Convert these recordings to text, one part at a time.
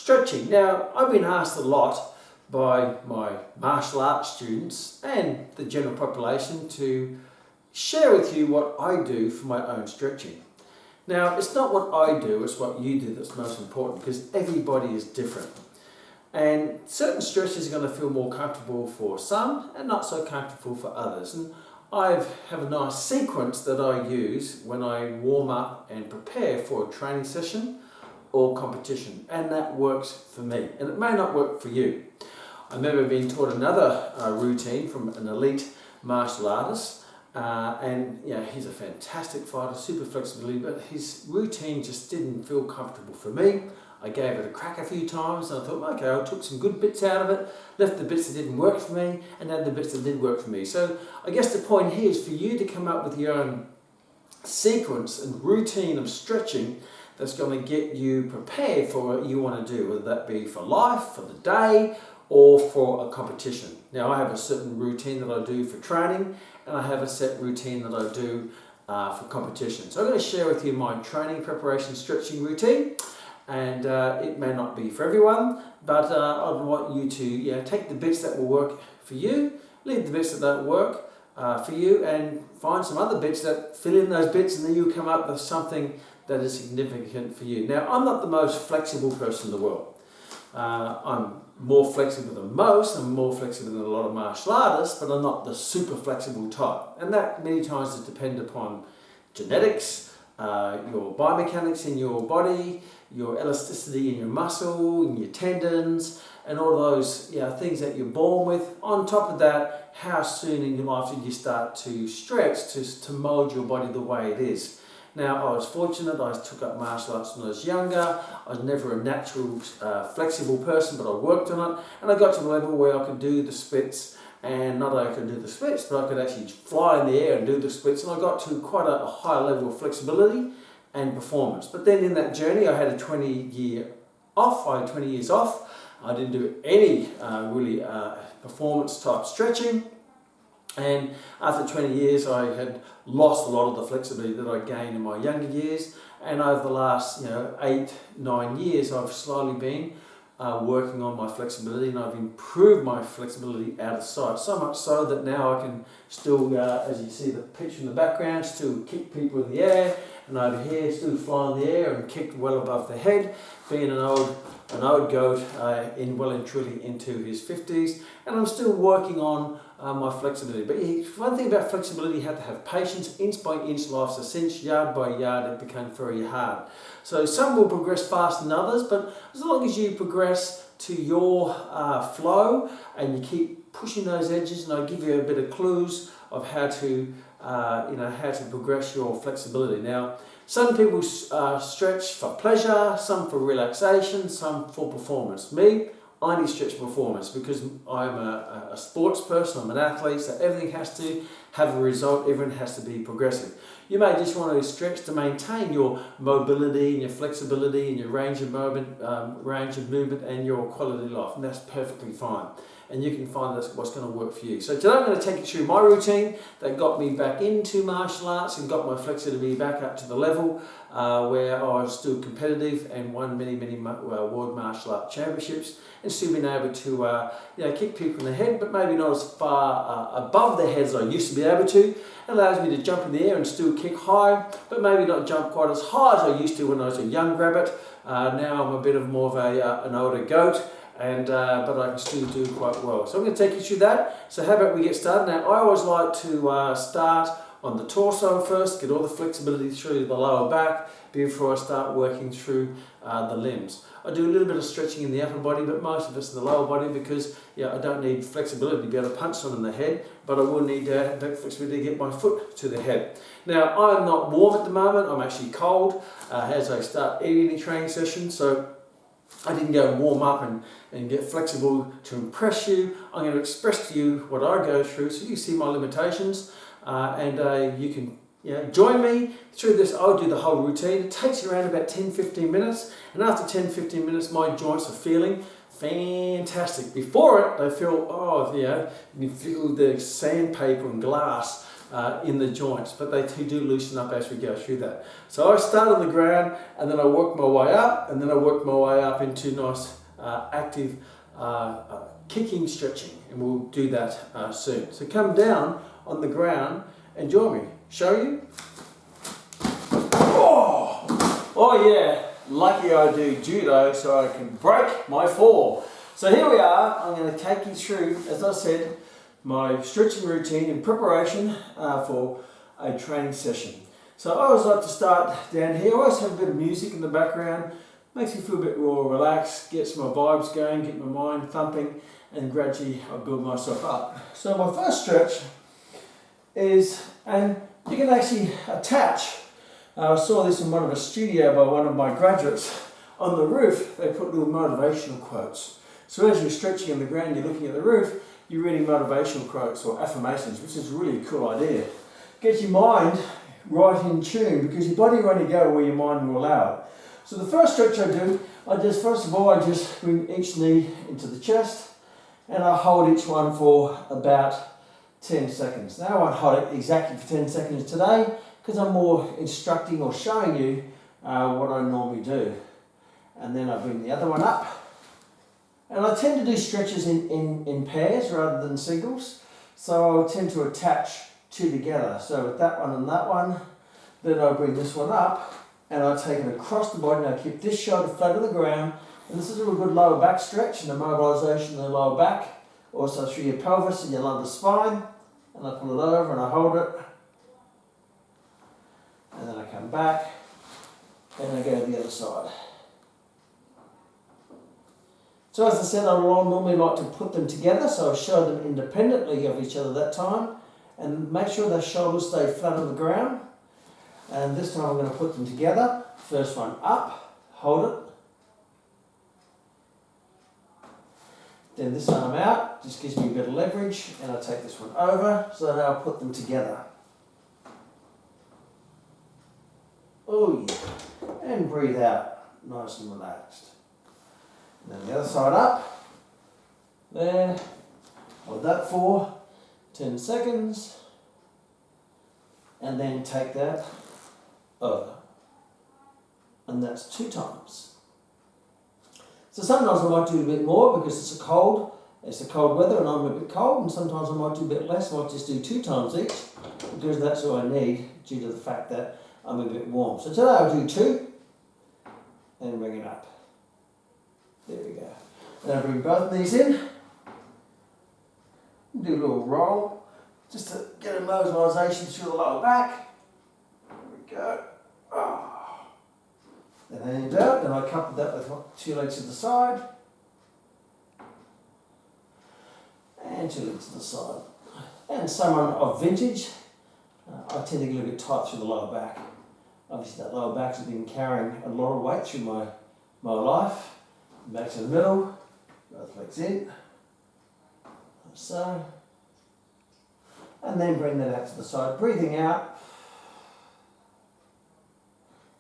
Stretching. Now, I've been asked a lot by my martial arts students and the general population to share with you what I do for my own stretching. Now, it's not what I do, it's what you do that's most important, because everybody is different. And certain stretches are going to feel more comfortable for some and not so comfortable for others. And I have a nice sequence that I use when I warm up and prepare for a training session or competition, and that works for me, and it may not work for you. I remember being taught another routine from an elite martial artist, and he's a fantastic fighter, super flexibility, but his routine just didn't feel comfortable for me. I gave it a crack a few times and I thought, okay, I took some good bits out of it, left the bits that didn't work for me, and added the bits that did work for me. So I guess the point here is for you to come up with your own sequence and routine of stretching that's going to get you prepared for what you want to do, whether that be for life, for the day, or for a competition. Now, I have a certain routine that I do for training, and I have a set routine that I do for competition. So I'm going to share with you my training preparation stretching routine, and it may not be for everyone, but I want you to take the bits that will work for you, leave the bits that don't work for you, and find some other bits that fill in those bits, and then you'll come up with something that is significant for you. Now, I'm not the most flexible person in the world. I'm more flexible than most, I'm more flexible than a lot of martial artists, but I'm not the super flexible type. And that many times is dependent upon genetics, your biomechanics in your body, your elasticity in your muscle, in your tendons, and all those things that you're born with. On top of that, how soon in your life did you start to stretch to mold your body the way it is? Now, I was fortunate, I took up martial arts when I was younger. I was never a natural flexible person, but I worked on it, and I got to the level where I could do the splits, and not only could I do the splits, but I could actually fly in the air and do the splits, and I got to quite a high level of flexibility and performance. But then in that journey, I had a 20-year off. I had 20 years off. I didn't do any really performance type stretching. And after 20 years, I had lost a lot of the flexibility that I gained in my younger years. And over the last 8-9 years, I've slowly been working on my flexibility, and I've improved my flexibility out of sight. So much so that now I can still, as you see the picture in the background, still kick people in the air, and over here still fly in the air and kick well above the head, being an old goat well and truly into his 50s, and I'm still working on my flexibility. But one thing about flexibility, you have to have patience. Inch by inch, life's a cinch. Yard by yard, it becomes very hard. So some will progress faster than others, but as long as you progress to your flow and you keep pushing those edges, and I give you a bit of clues of how to how to progress your flexibility. Now, some people stretch for pleasure, some for relaxation, some for performance. Me, I only stretch for performance because I'm a sports person, I'm an athlete, so everything has to have a result, everything has to be progressive. You may just want to stretch to maintain your mobility and your flexibility and your range of movement and your quality of life, and that's perfectly fine. And you can find that's what's going to work for you. So today I'm going to take you through my routine that got me back into martial arts and got my flexibility back up to the level where I was still competitive and won many world martial arts championships, and still been able to kick people in the head, but maybe not as far above their heads as I used to be able to. It allows me to jump in the air and still kick high, but maybe not jump quite as high as I used to when I was a young rabbit. Now I'm a bit of more of an older goat, and but I can still do quite well. So I'm going to take you through that. So how about we get started? Now, I always like to start on the torso first, get all the flexibility through the lower back before I start working through the limbs. I do a little bit of stretching in the upper body, but most of it's in the lower body because I don't need flexibility to be able to punch someone in the head, but I will need that flexibility to get my foot to the head. Now, I'm not warm at the moment, I'm actually cold as I start any training session, so I didn't go and warm up and get flexible to impress you. I'm going to express to you what I go through so you see my limitations, and you can join me through this. I'll do the whole routine. It takes around about 10-15 minutes, and after 10-15 minutes my joints are feeling fantastic. Before it they feel, you feel the sandpaper and glass in the joints, but they do loosen up as we go through that. So I start on the ground, and then I work my way up, and then I work my way up into nice active kicking, stretching, and we'll do that soon. So come down on the ground and join me. Show you. Oh yeah, lucky I do judo so I can break my fall. So here we are. I'm going to take you through, as I said, my stretching routine in preparation for a training session. So I always like to start down here. I always have a bit of music in the background. Makes me feel a bit more relaxed, gets my vibes going, get my mind thumping, and gradually I build myself up. So my first stretch is, and you can actually attach, I saw this in a studio by one of my graduates. On the roof, they put little motivational quotes. So as you're stretching on the ground, you're looking at the roof, you're reading motivational quotes or affirmations, which is a really cool idea. Get your mind right in tune, because your body will only go where your mind will allow it. So the first stretch I do, first of all, I just bring each knee into the chest, and I hold each one for about 10 seconds. Now I won't hold it exactly for 10 seconds today, because I'm more instructing or showing you what I normally do. And then I bring the other one up. And I tend to do stretches in pairs rather than singles. So I tend to attach two together. So with that one and that one, then I bring this one up and I take it across the body. Now keep this shoulder flat on the ground. And this is a real good lower back stretch and the mobilisation of the lower back. Also through your pelvis and your lumbar spine. And I pull it over and I hold it. And then I come back and I go to the other side. So as I said, I normally like to put them together, so I show them independently of each other that time, and make sure their shoulders stay flat on the ground. And this time I'm going to put them together. First one up, hold it. Then this time I'm out, just gives me a bit of leverage, and I take this one over, so now I'll put them together. Oh yeah, and breathe out, nice and relaxed. And then the other side up, there, hold that for 10 seconds, and then take that over. And that's 2 times. So sometimes I might do a bit more because it's a cold weather and I'm a bit cold, and sometimes I might do a bit less, I might just do 2 times each, because that's all I need due to the fact that I'm a bit warm. So today I'll do 2, and bring it up. There we go. Then I bring both knees in, do a little roll, just to get a mobilisation through the lower back. There we go. Oh. Then hand out, then I couple that with 2 legs to the side, and 2 legs to the side. And someone of vintage, I tend to get a little bit tight through the lower back. Obviously that lower back has been carrying a lot of weight through my life. Back to the middle, both legs in, like so, and then bring that out to the side, breathing out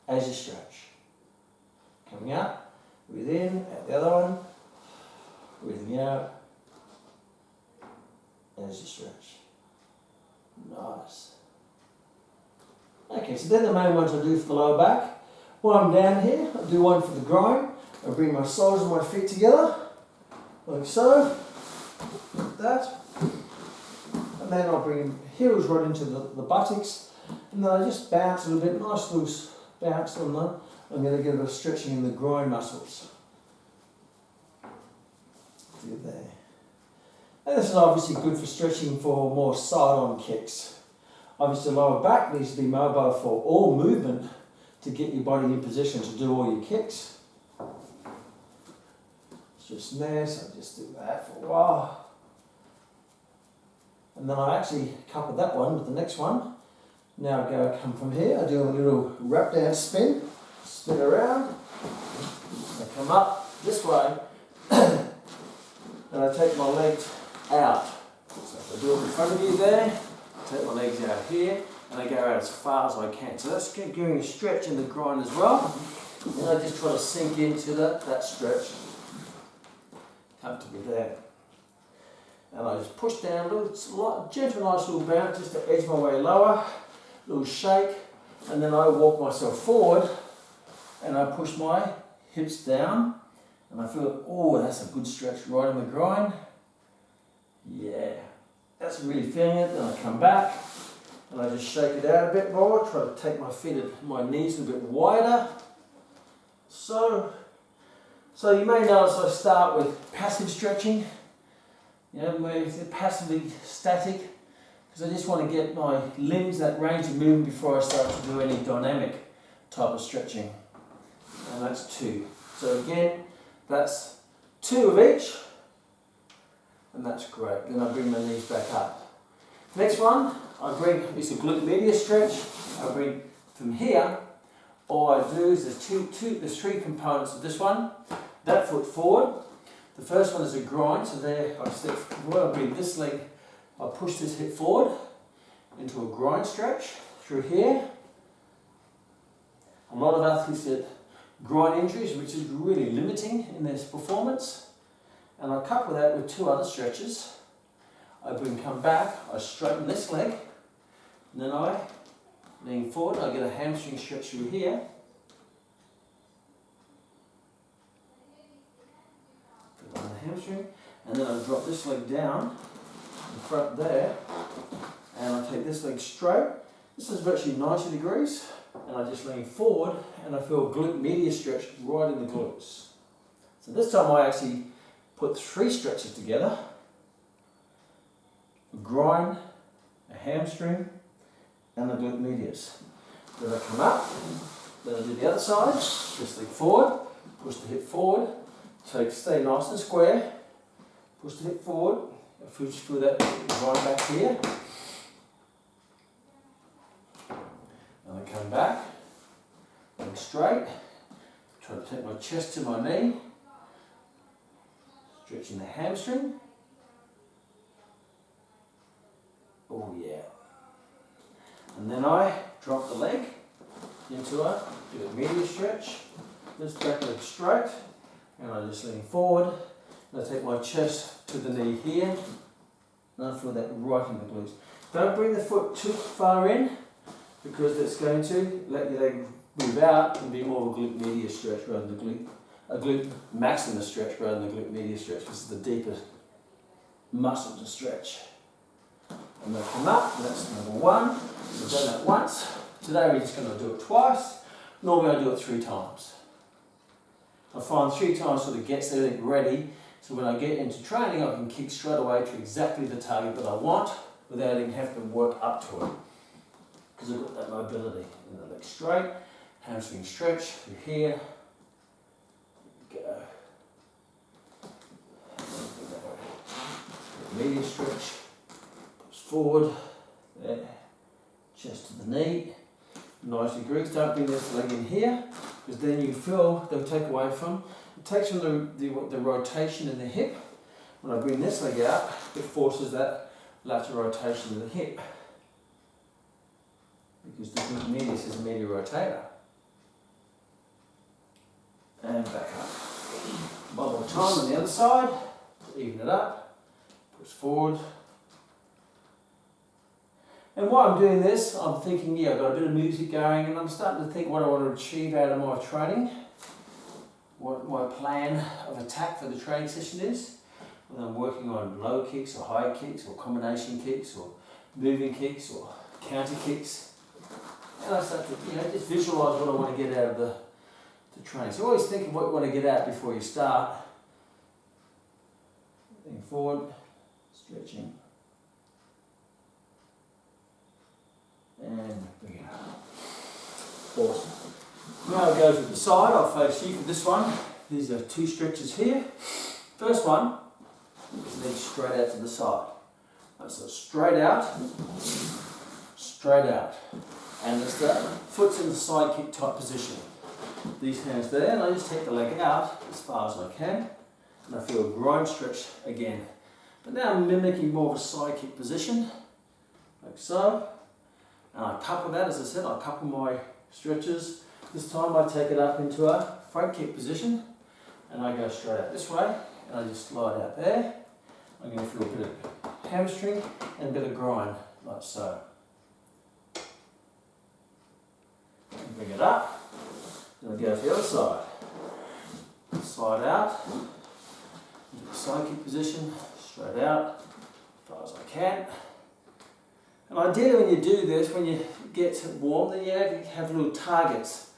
as you stretch. Coming up, breathe in, out the other one, breathing out as you stretch. Nice. Okay, so then the main ones I do for the lower back. While I'm down here, I do one for the groin. I bring my soles and my feet together, like so, like that, and then I'll bring heels right into the buttocks, and then I just bounce a little bit, nice loose bounce on them. I'm going to get a bit of stretching in the groin muscles. Do there. And this is obviously good for stretching for more side-on kicks. Obviously the lower back needs to be mobile for all movement to get your body in position to do all your kicks. Just there, so I just do that for a while. And then I actually couple that one with the next one. Now I come from here, I do a little wrap down spin around. I come up this way, and I take my legs out. So if I do it in front of you there, take my legs out here, and I go out as far as I can. So that's giving a stretch in the groin as well. And I just try to sink into that stretch. Comfortably there. and I just push down, a little gentle, nice little bounce, just to edge my way lower, little shake, and then I walk myself forward, and I push my hips down, and I feel, oh, that's a good stretch right in the groin. Yeah, that's really feeling it. Then I come back, and I just shake it out a bit more, try to take my knees a bit wider. So you may notice I start with passive stretching, where they're passively static, because I just want to get my limbs that range of movement before I start to do any dynamic type of stretching. And that's 2. So again, that's 2 of each, and that's great. Then I bring my knees back up. Next one, it's a glute medius stretch. I bring from here. All I do is there's 3 components of this one. That foot forward. The first one is a grind, so there I step forward, I bring this leg, I push this hip forward into a grind stretch through here. A lot of athletes get groin injuries, which is really limiting in their performance. And I couple that with 2 other stretches. I come back, I straighten this leg, and then I lean forward, I get a hamstring stretch through here. Put on the hamstring, and then I drop this leg down in front there, and I take this leg straight. This is virtually 90 degrees, and I just lean forward, and I feel a glute medius stretch right in the glutes. So this time I actually put 3 stretches together: a groin, a hamstring, and the glute medius. Then I come up, then I do the other side, this leg forward, push the hip forward, stay nice and square, push the hip forward, push through that groin back here, and I come back, leg straight, try to take my chest to my knee, stretching the hamstring. Oh yeah. And then I drop the leg into a medius stretch, this back leg straight, and I just lean forward, and I take my chest to the knee here, and I feel that right in the glutes. Don't bring the foot too far in, because it's going to let your leg move out and be more of a glute medius stretch rather than a glute maximus stretch rather than a glute medius stretch. This is the deepest muscle to stretch. I'm going to come up, and that's number 1. We've done that once. Today we're just going to do it twice. Normally I do it 3 times. I find 3 times sort of gets everything ready, so when I get into training I can kick straight away to exactly the target that I want without even having to work up to it. Because I've got that mobility. And the leg straight, hamstring stretch through here. Go. Medius stretch. Forward, there, chest to the knee, 90 degrees. Don't bring this leg in here, because then you feel they'll take away from, it takes from the rotation in the hip. When I bring this leg out, it forces that lateral rotation in the hip, because the glute medius is a medial rotator. And back up. One more time on the other side, even it up, push forward. And while I'm doing this, I'm thinking, I've got a bit of music going, and I'm starting to think what I want to achieve out of my training, what my plan of attack for the training session is. Whether I'm working on low kicks or high kicks or combination kicks or moving kicks or counter kicks. And I start to just visualise what I want to get out of the training. So always think of what you want to get out before you start. Lean forward, stretching. And bring it up. Awesome. Now I go to the side, I'll face you for this one. These are 2 stretches here. First one is leg straight out to the side. So straight out, and it's the foot's in the side kick type position. These hands there, and I just take the leg out as far as I can, and I feel a groin stretch again. But now I'm mimicking more of a side kick position, like so. And I couple that, as I said, I couple my stretches. This time I take it up into a front kick position, and I go straight out this way, and I just slide out there. I'm going to feel a bit of hamstring and a bit of grind, like so. And bring it up, then I go to the other side. Slide out, into the side kick position, straight out, as far as I can. And ideally when you do this, when you get warm, then you have little targets,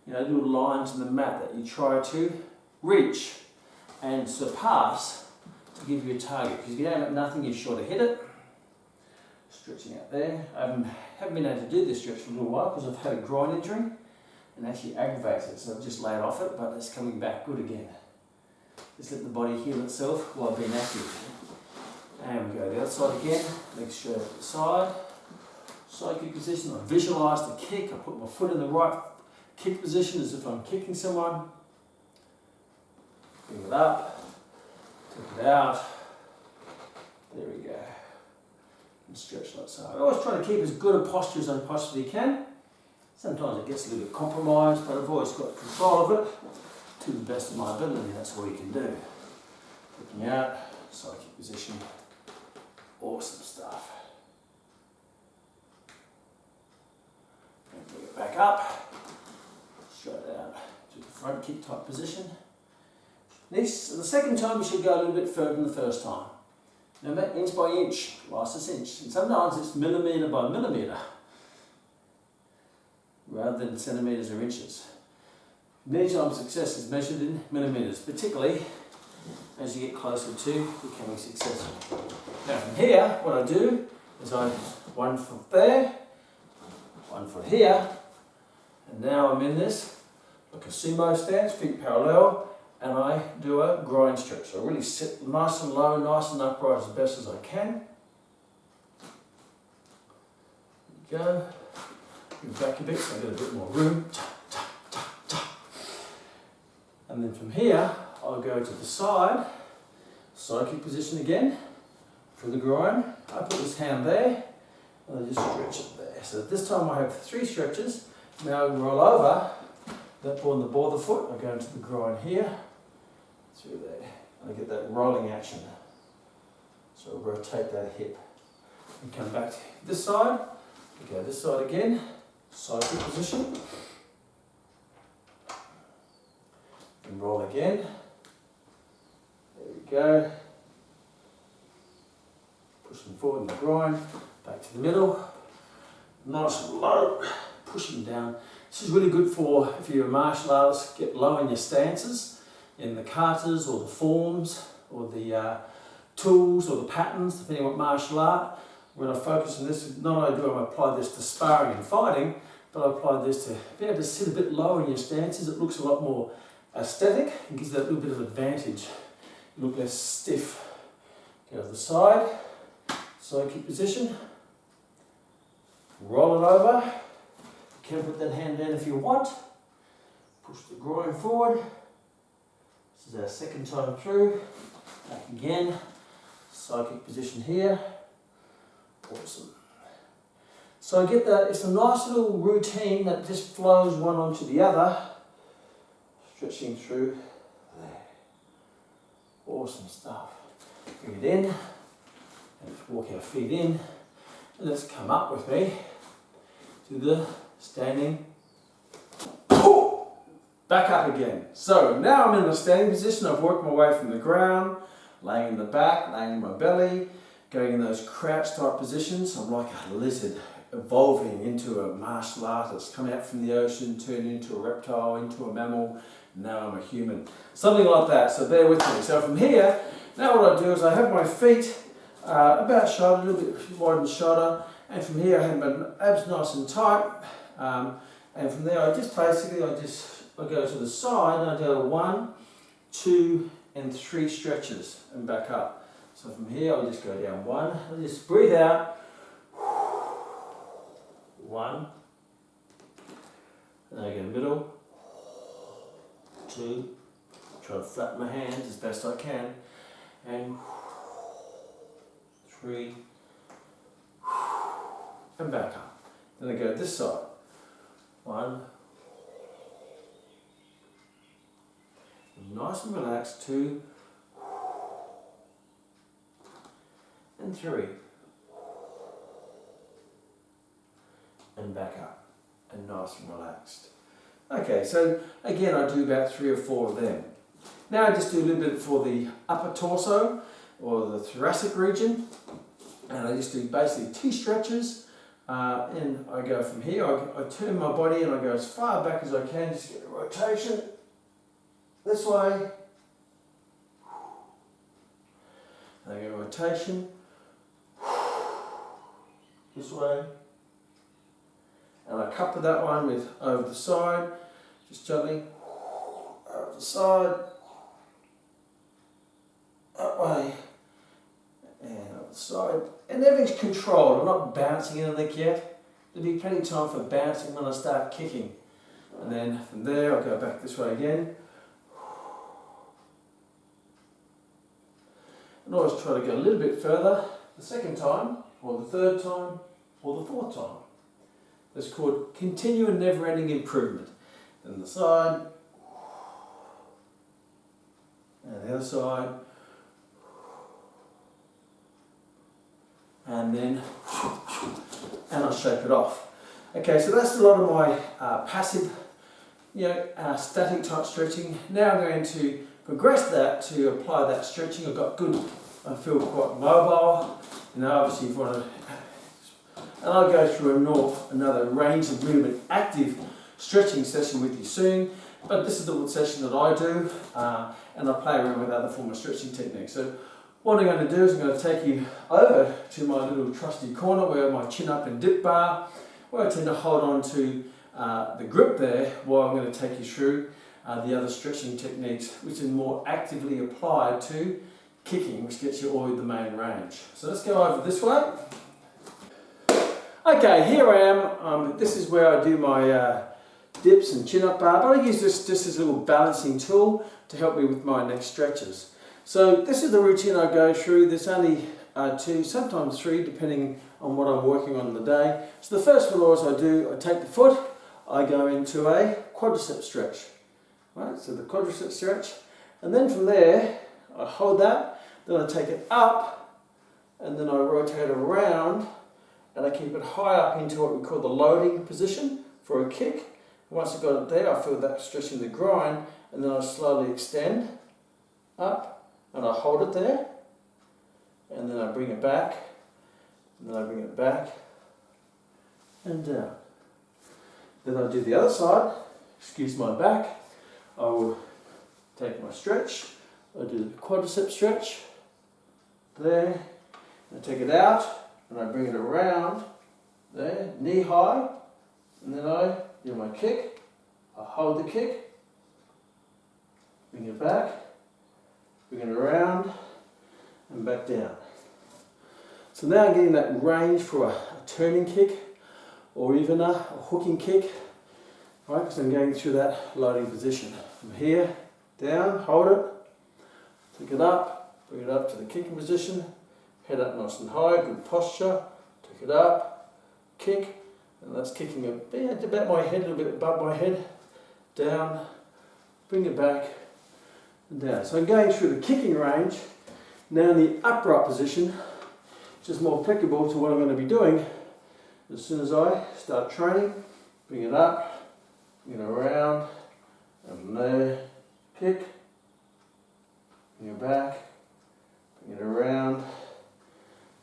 little lines in the mat that you try to reach and surpass to give you a target. Because if you don't have nothing, you're sure to hit it. Stretching out there. I haven't been able to do this stretch for a little while because I've had a groin injury and actually aggravates it. So I've just laid off it, but it's coming back good again. Just let the body heal itself while being active. And we go the other side again, legs straight at the side. Side kick position, I visualise the kick, I put my foot in the right kick position as if I'm kicking someone. Bring it up, take it out, there we go. And stretch like so. I always try to keep as good a posture as I possibly can. Sometimes it gets a little bit compromised, but I've always got control of it to the best of my ability. That's all you can do. Looking out, side kick position, awesome stuff. And bring it back up, straight out to the front kick type position. The second time you should go a little bit further than the first time. Remember, inch by inch, license inch. And sometimes it's millimetre by millimetre, rather than centimetres or inches. Many times success is measured in millimetres, particularly as you get closer to becoming successful. Now from here, what I do is one foot there, 1 foot here, and now I'm in this, like a sumo stance, feet parallel, and I do a groin stretch. So I really sit nice and low, nice and upright as best as I can. There you go. Move back a bit so I get a bit more room. And then from here, I'll go to the side kick position again, for the groin. I put this hand there, and I just stretch it there. So this time I have 3 stretches. Now I roll over, that ball on the ball of the foot, I go into the groin here, through there, and I get that rolling action. So I'll rotate that hip, and come back to this side, go this side again, side kick position, and roll again. There we go. Pushing forward in the groin, back to the middle. Nice and low, pushing down. This is really good for, if you're a martial artist, get low in your stances, in the katas or the forms, or the tools or the patterns, depending on what martial art. When I focus on this, not only do I apply this to sparring and fighting, but I apply this to be able to sit a bit low in your stances. It looks a lot more aesthetic and gives that little bit of advantage. You look less stiff. Go to the side kick position, roll it over. You can put that hand down if you want. Push the groin forward. This is our second time through. Back again, side kick position here. Awesome. So I get that, it's a nice little routine that just flows one onto the other. Stretching through there. Awesome stuff. Bring it in, and let's walk our feet in, and let's come up with me to the standing, back up again. So now I'm in the standing position. I've worked my way from the ground, laying in the back, laying in my belly, going in those crouch type positions. I'm like a lizard evolving into a martial artist, coming out from the ocean, turning into a reptile, into a mammal. Now I'm a human. Something like that, so bear with me. So from here, now what I do is I have my feet about shoulder, a little bit wider than shoulder, and from here I have my abs nice and tight, and from there I go to the side and I do 1, 2 and 3 stretches and back up. So from here I'll just go down 1, I'll just breathe out, 1, and then I go middle, 2, try to flatten my hands as best I can, and 3, and back up. Then I go this side, 1, nice and relaxed, 2, and 3, and back up, and nice and relaxed. Okay, so again I do about 3 or 4 of them. Now I just do a little bit for the upper torso or the thoracic region, and I just do basically 2 stretches, and I go from here, I turn my body and I go as far back as I can, just get a rotation this way, and I get a rotation this way, and I couple that one with over the side, just gently over the side, that way, and over the side, and everything's controlled. I'm not bouncing anything yet. There'll be plenty of time for bouncing when I start kicking, and then from there I'll go back this way again, and always try to go a little bit further the second time, or the third time, or the fourth time. It's called continual never-ending improvement. Then the side, and the other side, and then, and I'll shake it off. Okay, so that's a lot of my passive, static type stretching. Now I'm going to progress that to apply that stretching. I feel quite mobile. Obviously, if you want to, and I'll go through another range of movement active stretching session with you soon. But this is the session that I do, and I play around with other form of stretching techniques. So what I'm going to do is I'm going to take you over to my little trusty corner where my chin up and dip bar, where I tend to hold on to the grip there while I'm going to take you through the other stretching techniques which are more actively applied to kicking, which gets you all in the main range. So let's go over this way. Okay, here I am. This is where I do my dips and chin up bar, but I use this just as a little balancing tool to help me with my next stretches. So this is the routine I go through. There's only 2, sometimes 3, depending on what I'm working on the day. So the first one always I do, I take the foot, I go into a quadricep stretch. Right, so the quadricep stretch, and then from there I hold that, then I take it up, and then I rotate around, and I keep it high up into what we call the loading position for a kick. Once I've got it there, I feel that stretching the groin, and then I slowly extend up, and I hold it there, and then I bring it back, and then I bring it back, and down. Then I do the other side, excuse my back, I will take my stretch, I do the quadricep stretch, there, I take it out, and I bring it around, there, knee high, and then I do my kick, I hold the kick, bring it back, bring it around, and back down. So now I'm getting that range for a turning kick, or even a hooking kick, right, because I'm going through that loading position. From here, down, hold it, take it up, bring it up to the kicking position, head up nice and high, good posture, take it up, kick, and that's kicking about my head, a little bit above my head, down, bring it back, and down. So I'm going through the kicking range, now in the upright position, which is more applicable to what I'm going to be doing as soon as I start training. Bring it up, bring it around, and from there, kick, bring it back, bring it around,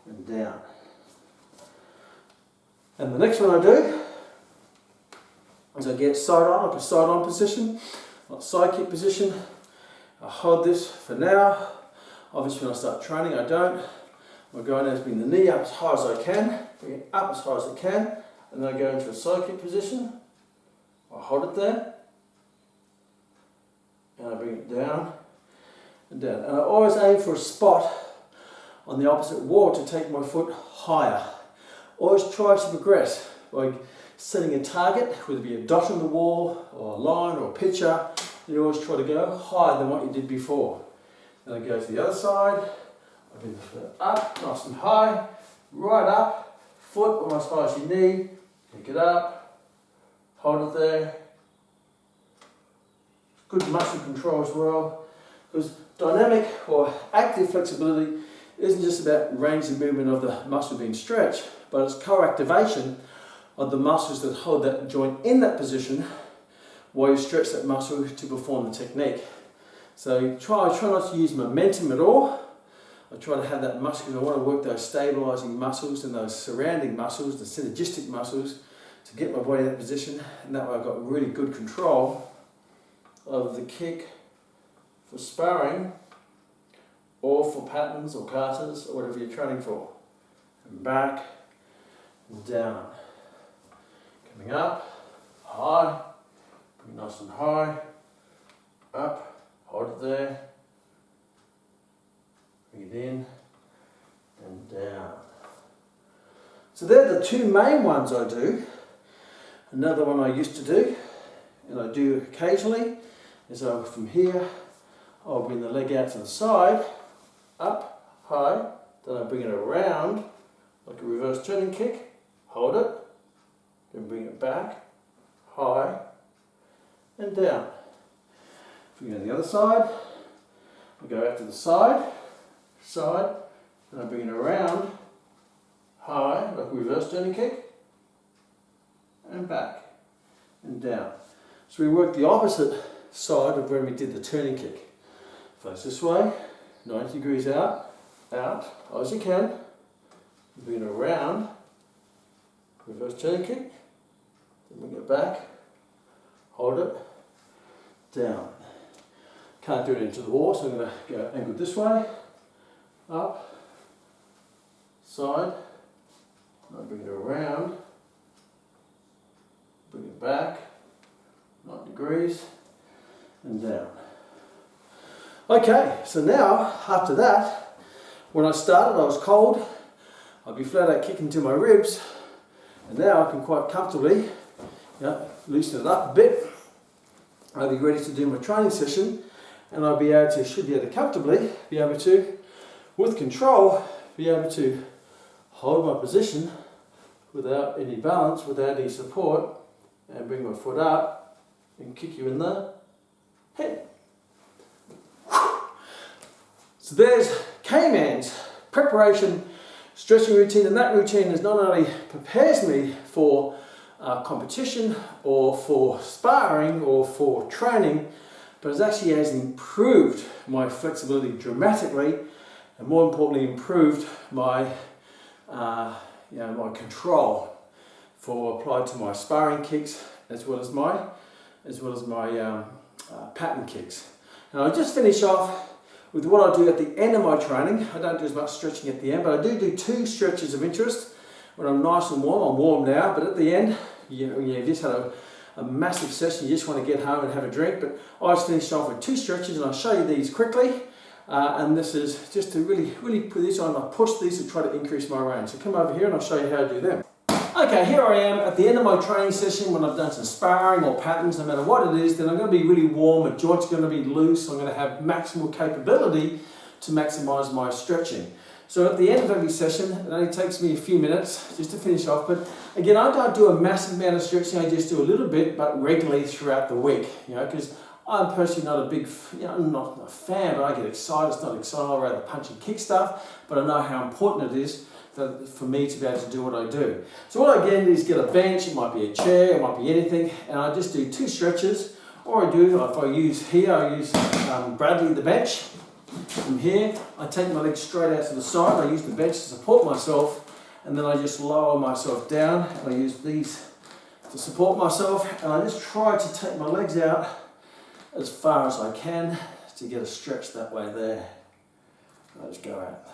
and down. And the next one I do is I get side on, like a side on position, like side kick position. I hold this for now. Obviously when I start training I don't. My goal now is bring the knee up as high as I can, bring it up as high as I can, and then I go into a side kick position. I hold it there, and I bring it down and down. And I always aim for a spot on the opposite wall to take my foot higher. Always try to progress by setting a target, whether it be a dot on the wall, or a line, or a picture. You always try to go higher than what you did before. Then I go to the other side. I bring the foot up, nice and high, right up, foot almost as high as you need, pick it up, hold it there. Good muscle control as well, because dynamic or active flexibility isn't just about range of movement of the muscle being stretched, but it's co-activation of the muscles that hold that joint in that position while you stretch that muscle to perform the technique. So try not to use momentum at all. I try to have that muscle because I want to work those stabilizing muscles and those surrounding muscles, the synergistic muscles, to get my body in that position, and that way I've got really good control of the kick for sparring or for patterns or katas or whatever you're training for. And back and down. Coming up, high, bring it nice and high, up, hold it there, bring it in and down. So they're the two main ones I do. Another one I used to do, and I do occasionally, is from here, I'll bring the leg out to the side, up, high, then I bring it around, like a reverse turning kick, hold it, then bring it back, high, and down. Bring it on the other side, I go out to the side, then I bring it around, high, like a reverse turning kick, and back, and down. So we work the opposite side of when we did the turning kick. Face this way, 90 degrees out, as you can, bring it around, reverse turning kick, then bring it back, hold it, down. Can't do it into the wall, so I'm going to go angled this way, up, side, and I bring it around, bring it back, 90 degrees, and down. Okay, so now, after that, when I started I was cold, I'd be flat out kicking to my ribs, and now I can quite comfortably loosen it up a bit. I'll be ready to do my training session, and I'll be able to, should be able to comfortably, be able to, with control, be able to hold my position without any balance, without any support, and bring my foot up and kick you in the head. So there's Kman's preparation stretching routine, and that routine is not only prepares me for competition or for sparring or for training, but it actually has improved my flexibility dramatically, and more importantly improved my my control for applied to my sparring kicks as well as my pattern kicks. And I'll just finish off with what I do at the end of my training. I don't do as much stretching at the end, but I do two stretches of interest when I'm nice and warm. I'm warm now, but at the end, you just had a massive session, you just want to get home and have a drink. But I just finished off with two stretches, and I'll show you these quickly. And this is just to really put this on. I push these to try to increase my range. So come over here and I'll show you how to do them. Okay, here I am at the end of my training session when I've done some sparring or patterns, no matter what it is, then I'm going to be really warm, my joints are going to be loose, I'm going to have maximal capability to maximize my stretching. So at the end of every session, it only takes me a few minutes just to finish off, but again, I don't do a massive amount of stretching, I just do a little bit, but regularly throughout the week, because I'm personally not a big, I'm not a fan, but I get excited. It's not exciting, I'd rather punch and kick stuff, but I know how important it is for me to be able to do what I do. So what I get is get a bench, it might be a chair, it might be anything, and I just do two stretches, or if I use Bradley the bench. From here, I take my legs straight out to the side, I use the bench to support myself, and then I just lower myself down, and I use these to support myself, and I just try to take my legs out as far as I can to get a stretch that way there. I just go out.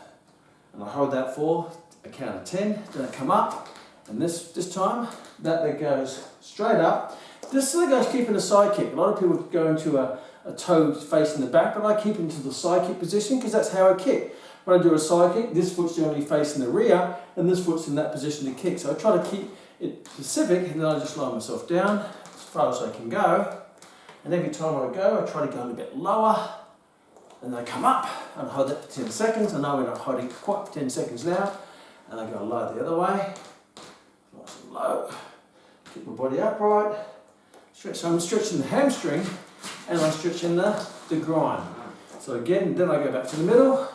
And I hold that for a count of 10, then I come up, and this time, that leg goes straight up. This leg goes keeping a side kick. A lot of people go into a toe facing the back, but I keep into the side kick position because that's how I kick. When I do a side kick, this foot's generally facing the rear, and this foot's in that position to kick. So I try to keep it specific, and then I just lower myself down as far as I can go. And every time I go, I try to go a little bit lower, and then I come up and hold that for 10 seconds. I know we're not holding it quite for 10 seconds now. And I go low the other way, nice and low, keep my body upright, stretch. So I'm stretching the hamstring and I'm stretching the groin. So again, then I go back to the middle,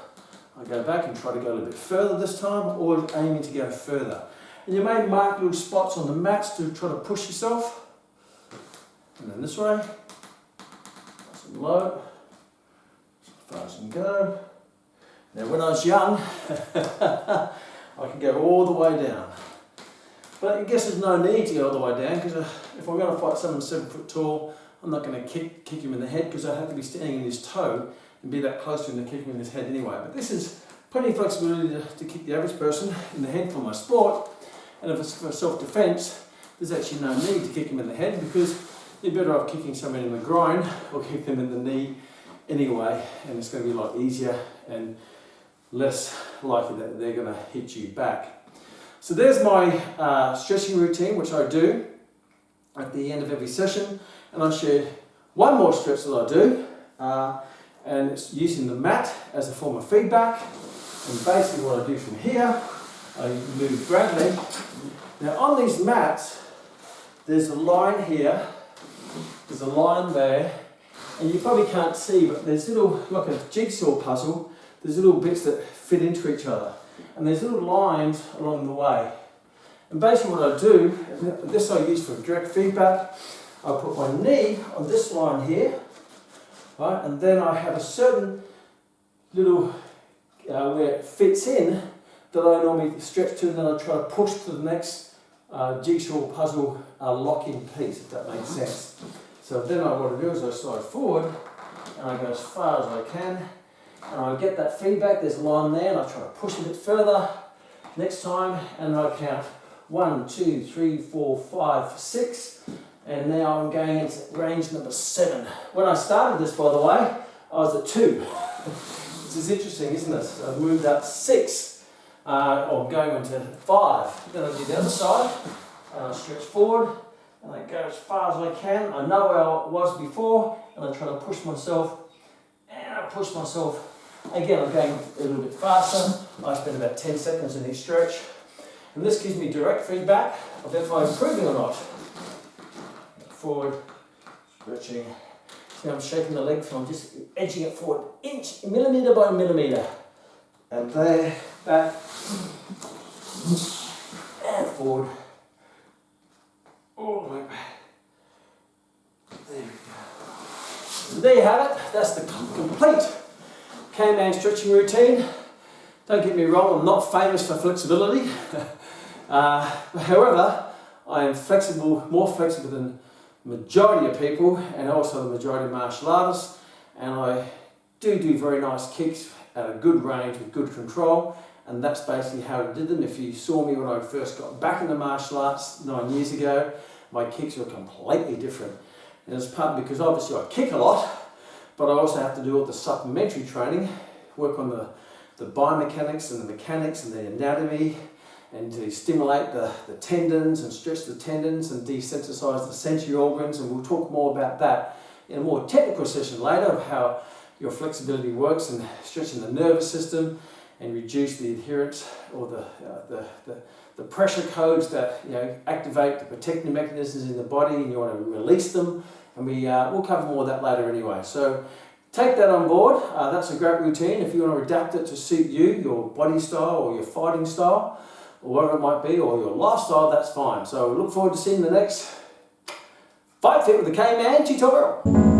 I go back and try to go a little bit further this time, always aiming to go further. And you may mark little spots on the mats to try to push yourself. And then this way, nice and low, as far as you can go. Now when I was young, I could go all the way down. But I guess there's no need to go all the way down, because if I'm going to fight someone 7 foot tall, I'm not going to kick him in the head, because I have to be standing in his toe and be that close to him to kick him in his head anyway. But this is plenty of flexibility to kick the average person in the head for my sport. And if it's for self-defense, there's actually no need to kick him in the head, because you're better off kicking someone in the groin or kick them in the knee anyway, and it's going to be a lot easier and less likely that they're going to hit you back. So there's my stretching routine, which I do at the end of every session, and I share one more stretch that I do, and it's using the mat as a form of feedback. And basically what I do from here, I move gradually. Now on these mats, there's a line here, there's a line there, and you probably can't see, but there's little, like a jigsaw puzzle, there's little bits that fit into each other. And there's little lines along the way. And basically what I do, and this I use for direct feedback, I put my knee on this line here, right, and then I have a certain little, where it fits in, that I normally stretch to, and then I try to push to the next jigsaw puzzle lock-in piece, if that makes sense. So then what I do is I slide forward, and I go as far as I can, and I get that feedback, there's a line there, and I try to push a bit further next time, and I count 1, 2, 3, 4, 5, 6, and now I'm going into range number 7. When I started this, by the way, I was at 2. This is interesting, isn't it? So I've moved up 6, or going into 5. Then I do the other side, and I stretch forward, and I go as far as I can. I know where I was before, and I try to push myself, and I push myself. Again, I'm going a little bit faster. I spend about 10 seconds in each stretch. And this gives me direct feedback of if I'm improving or not. Forward, stretching. See, I'm shaking the leg, so I'm just edging it forward, millimetre by millimetre. And there, back, and forward. All the way back. There we go. And there you have it. That's the complete Kman stretching routine. Don't get me wrong, I'm not famous for flexibility. However, I am flexible, more flexible than the majority of people, and also the majority of martial artists. And I do very nice kicks at a good range with good control. And that's basically how I did them. If you saw me when I first got back into martial arts 9 years ago, my kicks were completely different. And it's partly because obviously I kick a lot, but I also have to do all the supplementary training, work on the biomechanics and the mechanics and the anatomy, and to stimulate the tendons and stretch the tendons and desensitize the sensory organs. And we'll talk more about that in a more technical session later, of how your flexibility works and stretching the nervous system and reduce the adherence or the pressure codes that activate the protective mechanisms in the body, and you want to release them. And we'll cover more of that later anyway. So take that on board. That's a great routine. If you want to adapt it to suit you, your body style or your fighting style, or whatever it might be, or your lifestyle, that's fine. So look forward to seeing the next Fight Fit with the Kman tutorial.